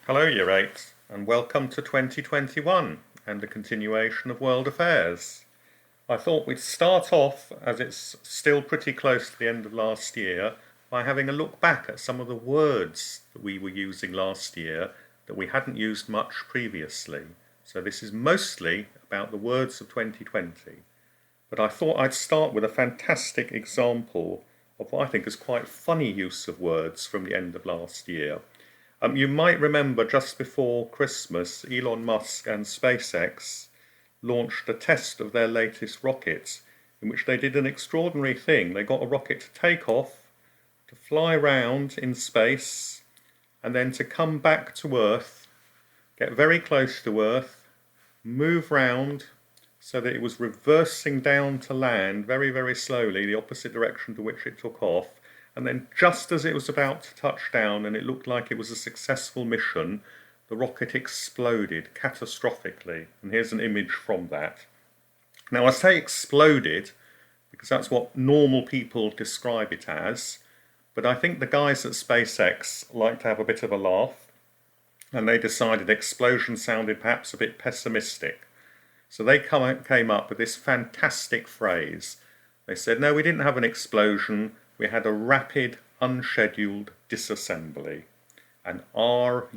Hello, Year 8, and welcome to 2021 and the continuation of World Affairs. I thought we'd start off, as it's still pretty close to the end of last year, by having a look back at some of the words that we were using last year that we hadn't used much previously. So this is mostly about the words of 2020. But I thought I'd start with a fantastic example of what I think is quite funny use of words from the end of last year. You might remember just before Christmas, Elon Musk and SpaceX launched a test of their latest rocket, in which they did an extraordinary thing. They got a rocket to take off, to fly around in space, and then to come back to Earth, get very close to Earth, move round so that it was reversing down to land very, very slowly, the opposite direction to which it took off. And then just as it was about to touch down and it looked like it was a successful mission, the rocket exploded catastrophically. And here's an image from that. Now I say exploded because that's what normal people describe it as, but I think the guys at SpaceX like to have a bit of a laugh, and they decided explosion sounded perhaps a bit pessimistic. So they came up with this fantastic phrase. They said, no, we didn't have an explosion. We had a rapid, unscheduled disassembly, an RUD.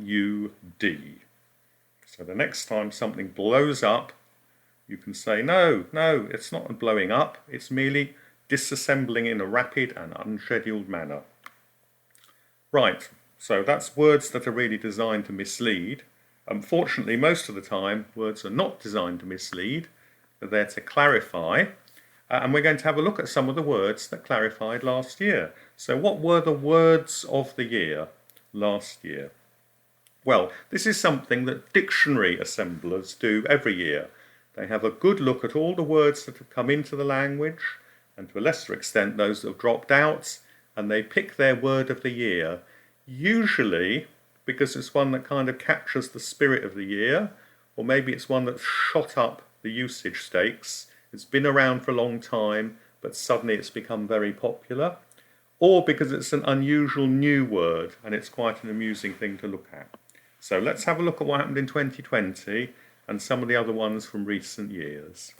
So the next time something blows up, you can say, no, it's not blowing up, it's merely disassembling in a rapid and unscheduled manner. Right, so that's words that are really designed to mislead. Unfortunately, most of the time, words are not designed to mislead, they're there to clarify. And we're going to have a look at some of the words that clarified last year. So what were the words of the year last year? Well, this is something that dictionary assemblers do every year. They have a good look at all the words that have come into the language, and to a lesser extent those that have dropped out, and they pick their word of the year, usually because it's one that kind of captures the spirit of the year, or maybe it's one that's shot up the usage stakes. It's been around for a long time, but suddenly it's become very popular, or because it's an unusual new word and it's quite an amusing thing to look at. So let's have a look at what happened in 2020 and some of the other ones from recent years.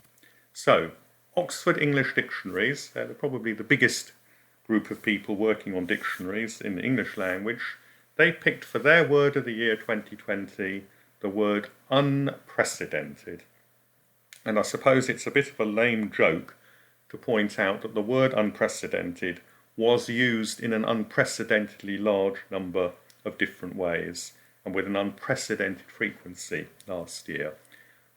So, Oxford English Dictionaries, they're probably the biggest group of people working on dictionaries in the English language. They picked for their word of the year 2020 the word unprecedented. And I suppose it's a bit of a lame joke to point out that the word unprecedented was used in an unprecedentedly large number of different ways and with an unprecedented frequency last year.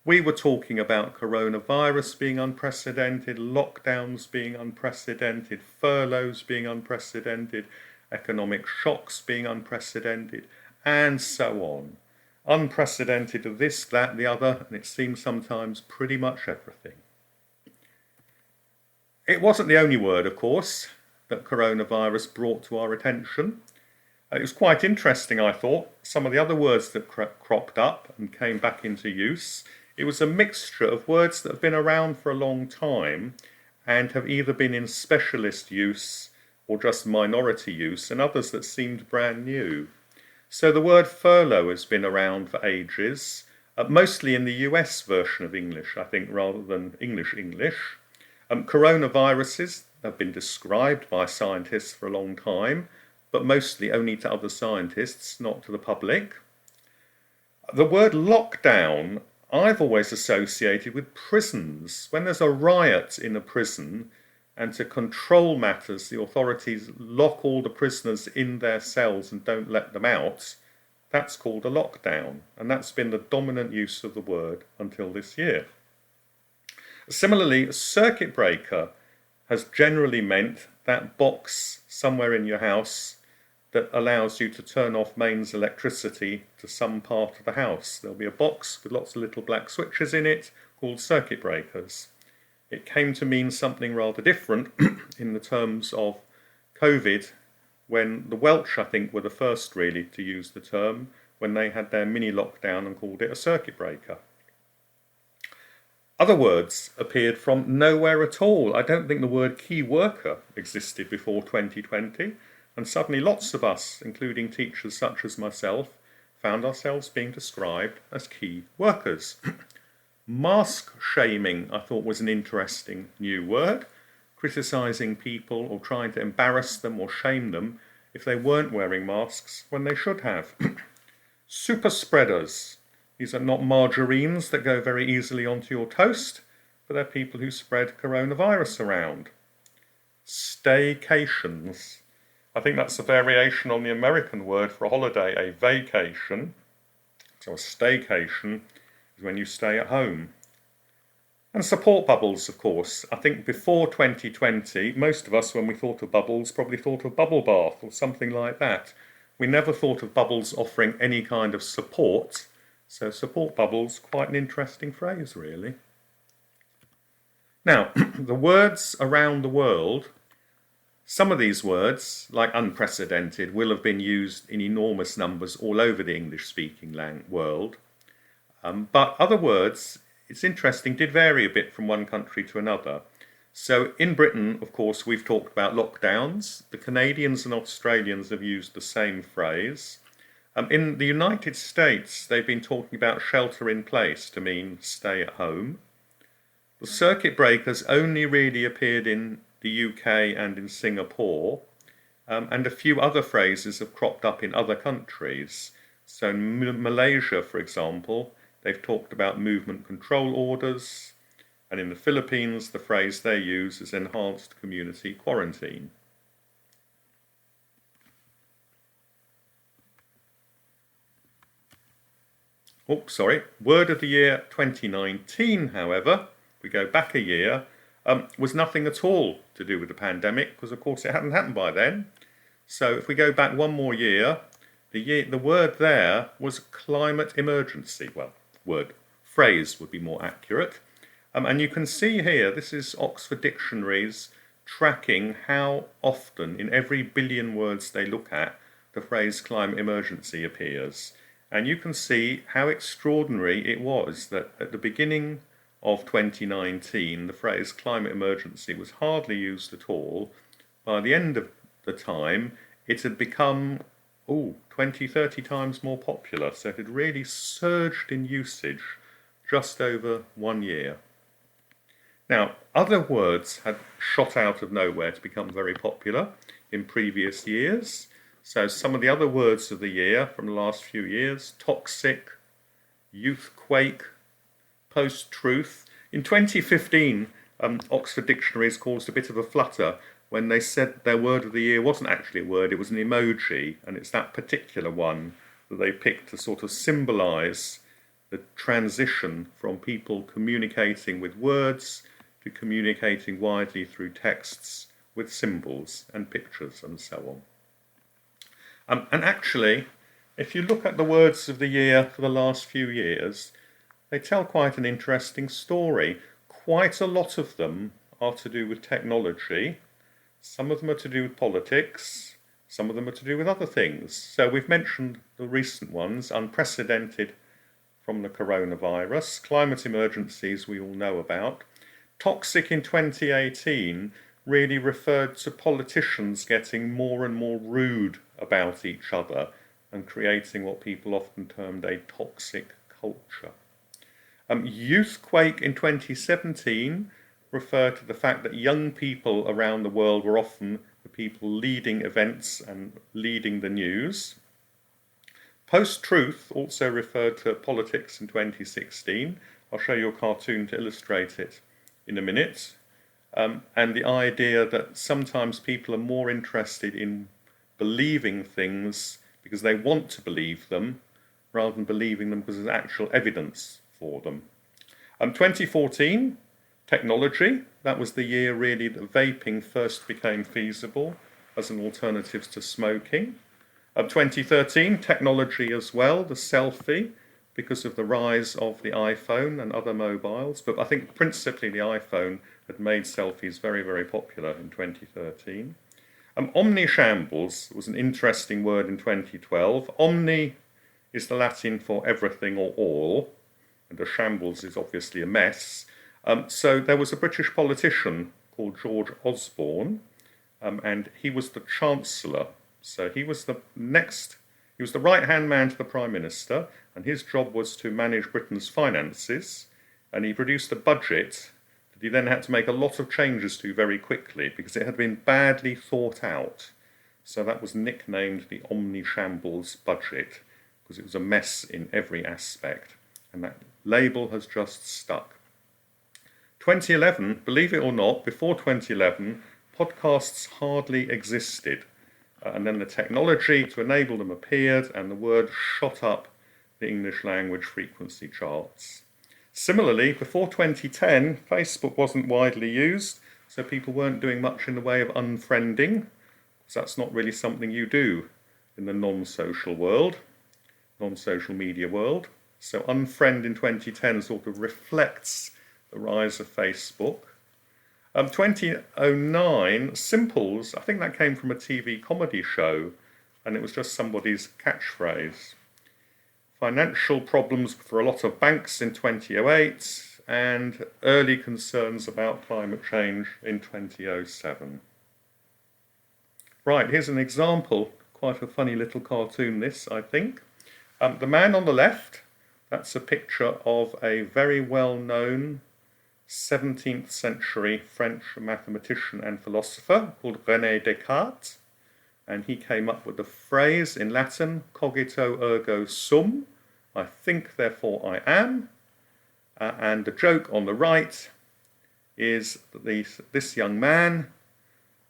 We were talking about coronavirus being unprecedented, lockdowns being unprecedented, furloughs being unprecedented, economic shocks being unprecedented, and so on. Unprecedented of this, that, the other, and it seems sometimes pretty much everything. It wasn't the only word, of course, that coronavirus brought to our attention. It was quite interesting, I thought, some of the other words that cropped up and came back into use. It was a mixture of words that have been around for a long time and have either been in specialist use or just minority use, and others that seemed brand new. So the word furlough has been around for ages, mostly in the US version of English, I think, rather than English. Coronaviruses have been described by scientists for a long time, but mostly only to other scientists, not to the public. The word lockdown I've always associated with prisons. When there's a riot in a prison, and to control matters, the authorities lock all the prisoners in their cells and don't let them out. That's called a lockdown, and that's been the dominant use of the word until this year. Similarly, a circuit breaker has generally meant that box somewhere in your house that allows you to turn off mains electricity to some part of the house. There'll be a box with lots of little black switches in it called circuit breakers. It came to mean something rather different in the terms of COVID, when the Welsh, I think, were the first really to use the term, when they had their mini lockdown and called it a circuit breaker. Other words appeared from nowhere at all. I don't think the word key worker existed before 2020, and suddenly lots of us, including teachers such as myself, found ourselves being described as key workers. Mask shaming, I thought, was an interesting new word, criticising people or trying to embarrass them or shame them if they weren't wearing masks when they should have. Super spreaders. These are not margarines that go very easily onto your toast, but they're people who spread coronavirus around. Staycations. I think that's a variation on the American word for a holiday, a vacation. So a staycation is when you stay at home. And support bubbles, of course. I think before 2020, most of us, when we thought of bubbles, probably thought of bubble bath or something like that. We never thought of bubbles offering any kind of support. So support bubbles, quite an interesting phrase, really. Now, the words around the world, some of these words, like unprecedented, will have been used in enormous numbers all over the English-speaking world. But other words, it's interesting, did vary a bit from one country to another. So in Britain, of course, we've talked about lockdowns. The Canadians and Australians have used the same phrase. In the United States, they've been talking about shelter in place to mean stay at home. The circuit breakers only really appeared in the UK and in Singapore, and a few other phrases have cropped up in other countries. So in Malaysia, for example, they've talked about movement control orders, and in the Philippines, the phrase they use is enhanced community quarantine. Word of the year 2019, however, we go back a year, was nothing at all to do with the pandemic, because of course it hadn't happened by then. So if we go back one more year, the word there was climate emergency. Well, phrase would be more accurate. And you can see here, this is Oxford Dictionaries tracking how often in every billion words they look at, the phrase climate emergency appears. And you can see how extraordinary it was that at the beginning of 2019, the phrase climate emergency was hardly used at all. By the end of the time, it had become 20, 30 times more popular. So it had really surged in usage just over 1 year. Now, other words had shot out of nowhere to become very popular in previous years. So some of the other words of the year from the last few years: toxic, youthquake, post-truth. In 2015, Oxford Dictionaries caused a bit of a flutter when they said their word of the year wasn't actually a word, it was an emoji, and it's that particular one that they picked to sort of symbolise the transition from people communicating with words to communicating widely through texts with symbols and pictures and so on. And actually, if you look at the words of the year for the last few years, they tell quite an interesting story. Quite a lot of them are to do with technology. Some of them are to do with politics. Some of them are to do with other things. So we've mentioned the recent ones: unprecedented from the coronavirus, climate emergencies we all know about. Toxic in 2018 really referred to politicians getting more and more rude about each other and creating what people often termed a toxic culture. Youthquake in 2017 referred to the fact that young people around the world were often the people leading events and leading the news. Post-truth also referred to politics in 2016. I'll show you a cartoon to illustrate it in a minute. And the idea that sometimes people are more interested in believing things because they want to believe them rather than believing them because there's actual evidence for them. 2014, technology. That was the year really that vaping first became feasible as an alternative to smoking. 2013, technology as well, the selfie, because of the rise of the iPhone and other mobiles. But I think principally the iPhone had made selfies very, very popular in 2013. Omnishambles was an interesting word in 2012. Omni is the Latin for everything or all, and a shambles is obviously a mess. So there was a British politician called George Osborne, and he was the Chancellor. So he was He was the right-hand man to the Prime Minister, and his job was to manage Britain's finances, and he produced a budget that he then had to make a lot of changes to very quickly because it had been badly thought out. So that was nicknamed the Omnishambles budget because it was a mess in every aspect, and that label has just stuck. 2011, believe it or not, before 2011, podcasts hardly existed. And then the technology to enable them appeared, and the word shot up the English language frequency charts. Similarly, before 2010, Facebook wasn't widely used, so people weren't doing much in the way of unfriending, because that's not really something you do in the non-social world, non-social media world. So unfriend in 2010 sort of reflects the rise of Facebook. 2009, Simples, I think that came from a TV comedy show, and it was just somebody's catchphrase. Financial problems for a lot of banks in 2008, and early concerns about climate change in 2007. Right, here's an example, quite a funny little cartoon this, I think. The man on the left, that's a picture of a very well-known 17th century French mathematician and philosopher called René Descartes, and he came up with the phrase in Latin, cogito ergo sum, I think therefore I am, and the joke on the right is that this young man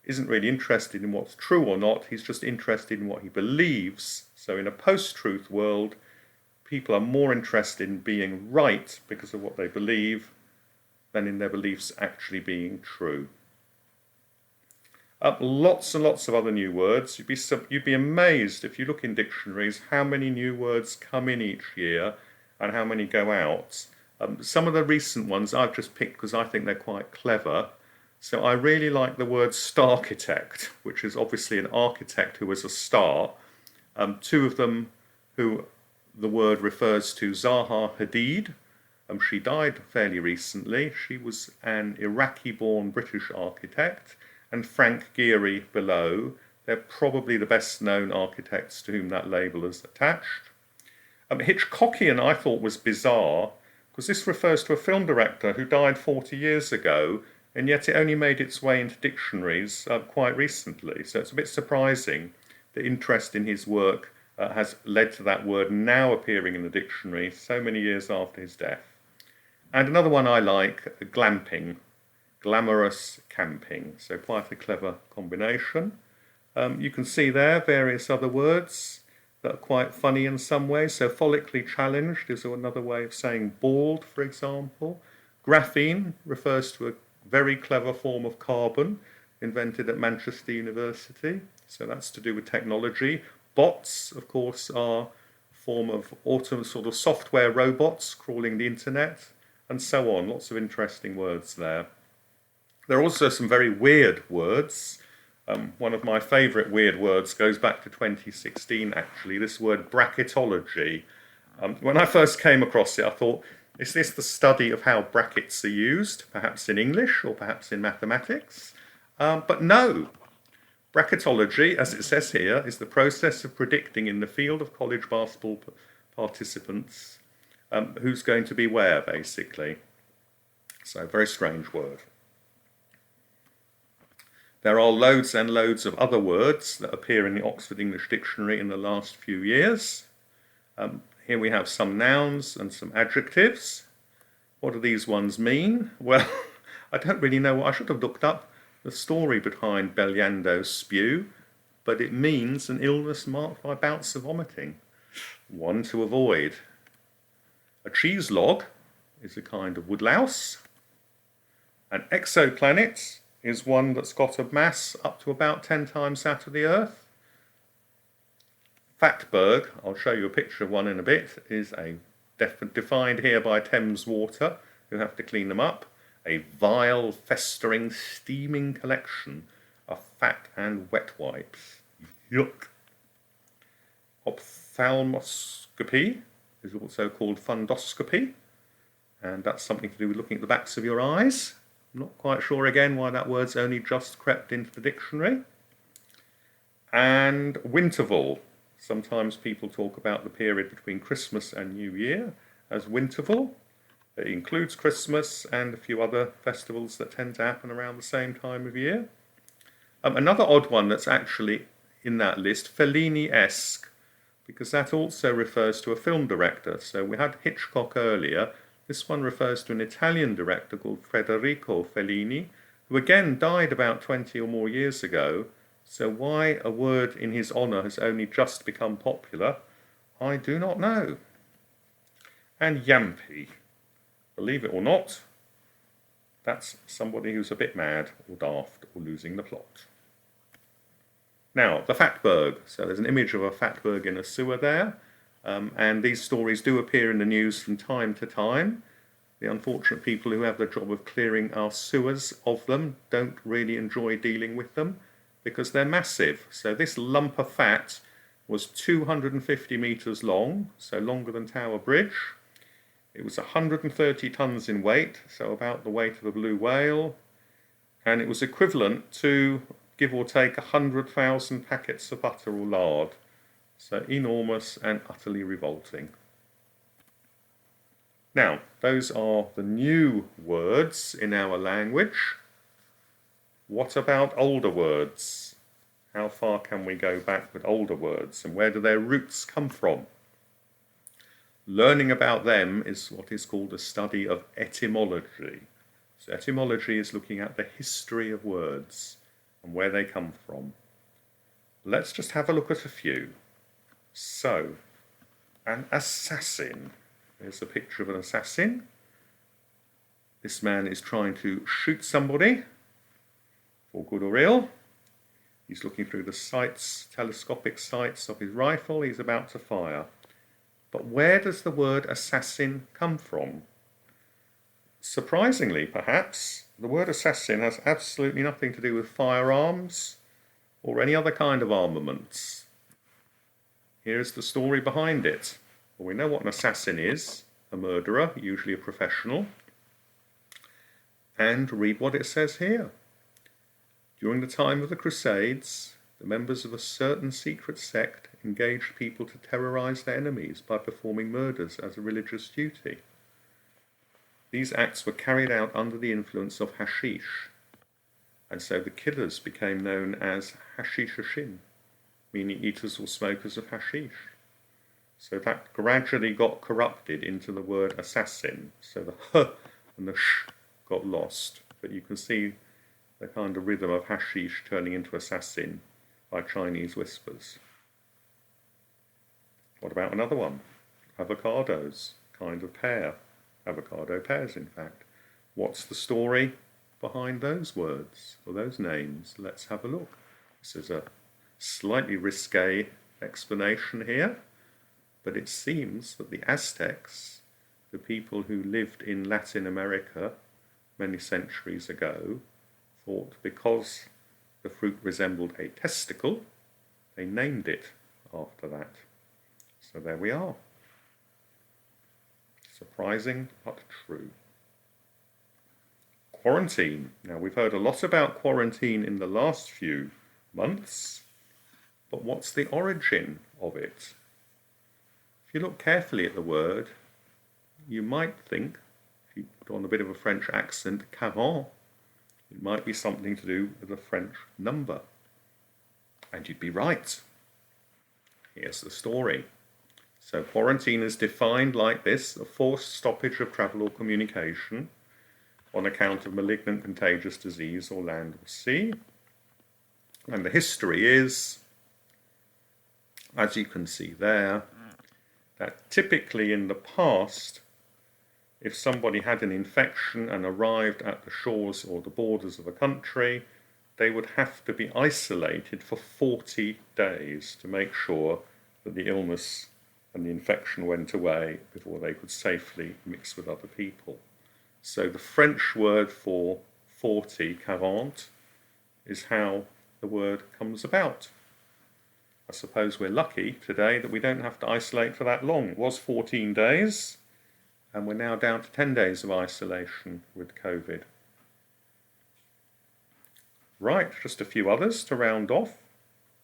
isn't really interested in what's true or not, he's just interested in what he believes. So in a post-truth world, people are more interested in being right because of what they believe than in their beliefs actually being true. Lots and lots of other new words. You'd be amazed if you look in dictionaries how many new words come in each year and how many go out. Some of the recent ones I've just picked because I think they're quite clever. So I really like the word starchitect, which is obviously an architect who is a star. Two of them who the word refers to, Zaha Hadid. She died fairly recently. She was an Iraqi-born British architect, and Frank Gehry below. They're probably the best-known architects to whom that label is attached. Hitchcockian I thought was bizarre, because this refers to a film director who died 40 years ago, and yet it only made its way into dictionaries quite recently. So it's a bit surprising that interest in his work has led to that word now appearing in the dictionary so many years after his death. And another one I like, glamping, glamorous camping. So quite a clever combination. You can see there various other words that are quite funny in some ways. So follically challenged is another way of saying bald, for example. Graphene refers to a very clever form of carbon invented at Manchester University. So that's to do with technology. Bots, of course, are a form of sort of software robots crawling the internet, and so on. Lots of interesting words there. There are also some very weird words. One of my favourite weird words goes back to 2016, actually, this word bracketology. When I first came across it, I thought, is this the study of how brackets are used, perhaps in English or perhaps in mathematics? But no. Bracketology, as it says here, is the process of predicting in the field of college basketball participants who's going to be where, basically. So, very strange word. There are loads and loads of other words that appear in the Oxford English Dictionary in the last few years. Here we have some nouns and some adjectives. What do these ones mean? Well, I don't really know. I should have looked up the story behind Bellando's spew, but it means an illness marked by bouts of vomiting. One to avoid. A cheese log is a kind of woodlouse. An exoplanet is one that's got a mass up to about 10 times that of the Earth. Fatberg, I'll show you a picture of one in a bit, is defined here by Thames Water, who have to clean them up. A vile, festering, steaming collection of fat and wet wipes. Yuck. Ophthalmoscopy is also called fundoscopy, and that's something to do with looking at the backs of your eyes. I'm not quite sure again why that word's only just crept into the dictionary. And winterval, Sometimes people talk about the period between Christmas and New Year as winterval. It includes Christmas and a few other festivals that tend to happen around the same time of year. Another odd one that's actually in that list, Fellini-esque, because that also refers to a film director. So we had Hitchcock earlier. This one refers to an Italian director called Federico Fellini, who again died about 20 or more years ago. So why a word in his honour has only just become popular, I do not know. And Yampi, believe it or not, that's somebody who's a bit mad or daft or losing the plot. Now, the fatberg. So there's an image of a fatberg in a sewer there, and these stories do appear in the news from time to time. The unfortunate people who have the job of clearing our sewers of them don't really enjoy dealing with them because they're massive. So this lump of fat was 250 metres long, so longer than Tower Bridge. It was 130 tonnes in weight, so about the weight of a blue whale, and it was equivalent to, give or take, 100,000 packets of butter or lard. So enormous and utterly revolting. Now, those are the new words in our language. What about older words? How far can we go back with older words, and where do their roots come from? Learning about them is what is called a study of etymology. So etymology is looking at the history of words and where they come from. Let's just have a look at a few. So, an assassin. There's a picture of an assassin. This man is trying to shoot somebody, for good or ill. He's looking through the sights, telescopic sights of his rifle. He's about to fire. But where does the word assassin come from? Surprisingly, perhaps, the word assassin has absolutely nothing to do with firearms or any other kind of armaments. Here's the story behind it. Well, we know what an assassin is, a murderer, usually a professional. And read what it says here. During the time of the Crusades, the members of a certain secret sect engaged people to terrorize their enemies by performing murders as a religious duty. These acts were carried out under the influence of hashish, and so the killers became known as hashishashin, meaning eaters or smokers of hashish. So that gradually got corrupted into the word assassin, so the h and the sh got lost, but you can see the kind of rhythm of hashish turning into assassin by Chinese whispers. What about another one? Avocados, kind of pear. Avocado pears, in fact. What's the story behind those words, or those names? Let's have a look. This is a slightly risque explanation here, but it seems that the Aztecs, the people who lived in Latin America many centuries ago, thought because the fruit resembled a testicle, they named it after that. So there we are. Surprising, but true. Quarantine. Now, we've heard a lot about quarantine in the last few months, but what's the origin of it? If you look carefully at the word, you might think, if you put on a bit of a French accent, 40, it might be something to do with a French number. And you'd be right. Here's the story. So quarantine is defined like this: a forced stoppage of travel or communication on account of malignant contagious disease or land or sea. And the history is, as you can see there, that typically in the past, if somebody had an infection and arrived at the shores or the borders of a country, they would have to be isolated for 40 days to make sure that the illness and the infection went away before they could safely mix with other people. So the French word for 40, 40, is how the word comes about. I suppose we're lucky today that we don't have to isolate for that long. It was 14 days, and we're now down to 10 days of isolation with COVID. Right, just a few others to round off.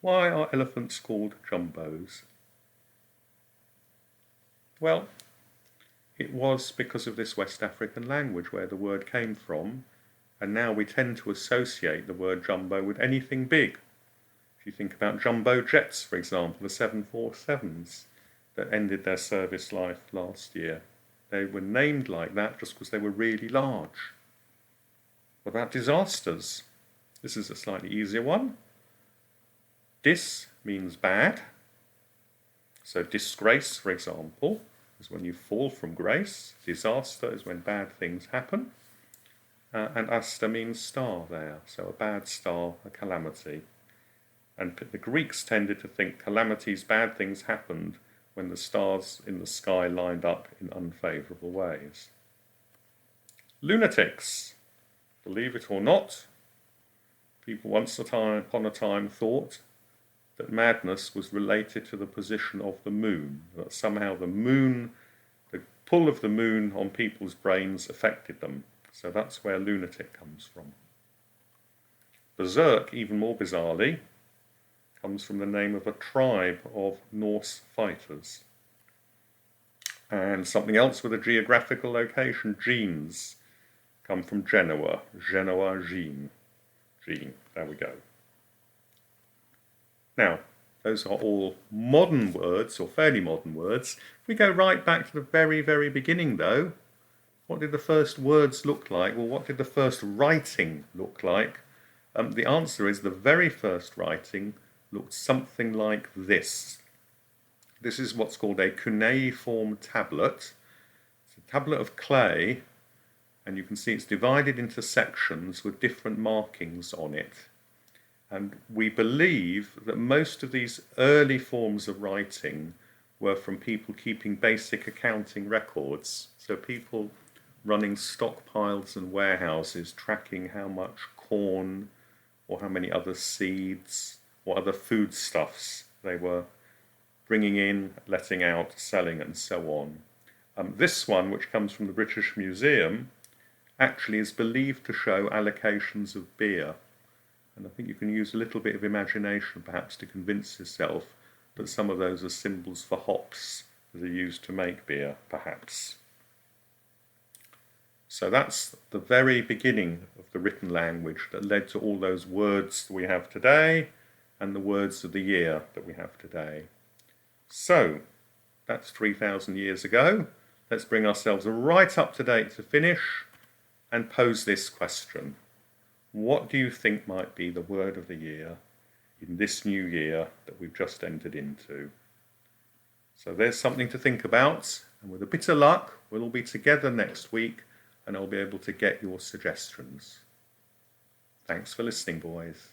Why are elephants called jumbos? Well, it was because of this West African language where the word came from, and now we tend to associate the word jumbo with anything big. If you think about jumbo jets, for example, the 747s that ended their service life last year, they were named like that just because they were really large. What about disasters? This is a slightly easier one. Dis means bad. So disgrace, for example, is when you fall from grace. Disaster is when bad things happen. And asta means star there, so a bad star, a calamity. And the Greeks tended to think calamities, bad things happened when the stars in the sky lined up in unfavourable ways. Lunatics. Believe it or not, people once upon a time thought that madness was related to the position of the moon, that somehow the pull of the moon on people's brains affected them. So that's where lunatic comes from. Berserk, even more bizarrely, comes from the name of a tribe of Norse fighters. And something else with a geographical location, genes, come from Genoa. Genoa gene. Gene, there we go. Now, those are all modern words, or fairly modern words. If we go right back to the very, very beginning, though, what did the first words look like? Well, what did the first writing look like? The answer is the very first writing looked something like this. This is what's called a cuneiform tablet. It's a tablet of clay, and you can see it's divided into sections with different markings on it. And we believe that most of these early forms of writing were from people keeping basic accounting records. So people running stockpiles and warehouses, tracking how much corn or how many other seeds or other foodstuffs they were bringing in, letting out, selling, and so on. This one, which comes from the British Museum, actually is believed to show allocations of beer. And I think you can use a little bit of imagination perhaps to convince yourself that some of those are symbols for hops that are used to make beer, perhaps. So that's the very beginning of the written language that led to all those words that we have today and the words of the year that we have today. So that's 3,000 years ago. Let's bring ourselves right up to date to finish and pose this question. What do you think might be the word of the year in this new year that we've just entered into? So there's something to think about, and with a bit of luck, we'll all be together next week and I'll be able to get your suggestions. Thanks for listening, boys.